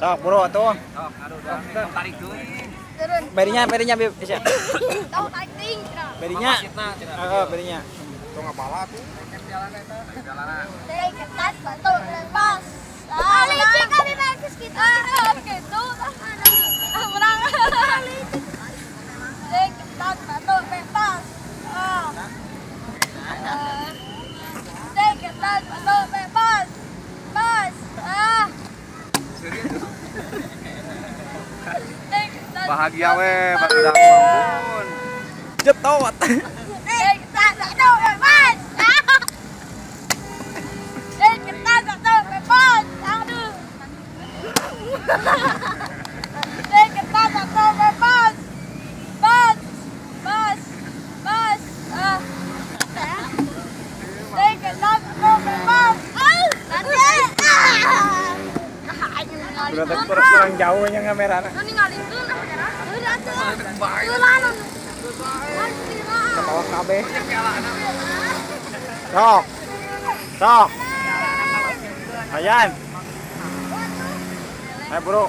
Sok bro tuh. Sok, aduh, tarik deui. Turun. Berinya Bib. Isya. Tahu taking. Berinya. Heeh, berinya. Tuh ngapala tuh. Jalan eta. Jalan. Teh ketat batu lepas. Ah, licik kami bagus kita. Gitu. Menang. Teh ketat batu lepas. Ah. Teh ketat batu lepas. Pas. Ah. Bahagia we, barudak maupun. Jetot. Teh ketat batu lepas. Teh ketat batu lepas. Aduh. Teh ketat batu lepas. Pas. Pas. Pas. Ah. Teh ketat batu lepas. Nanti. Kurang jauhnya kameranya. Ketawa kabeh. Sok. Sok. Ayan. Ayo bro.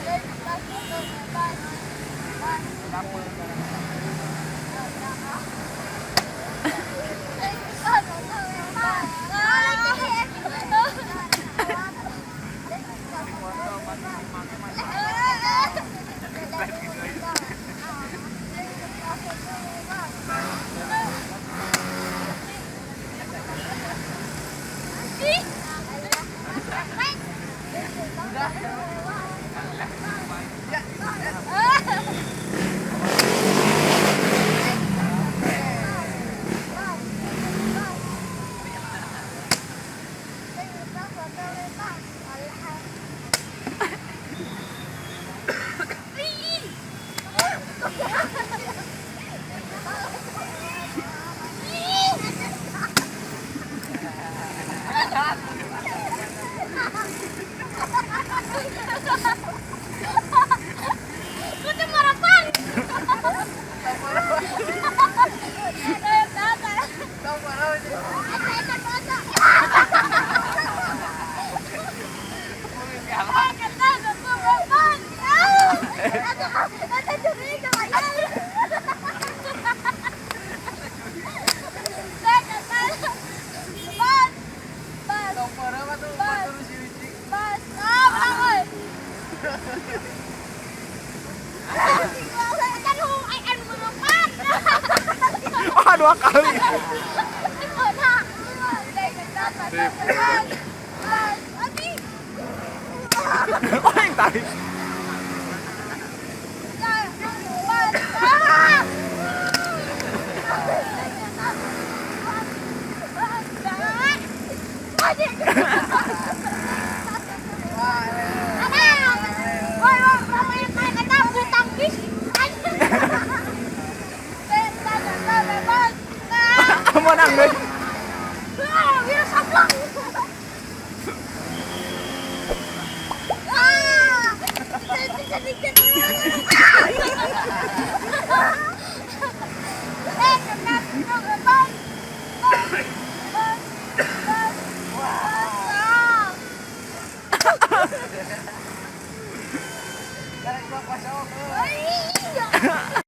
Wah, 2 kali. Oh, yang tadi. Menang deh. Dari gua kuasa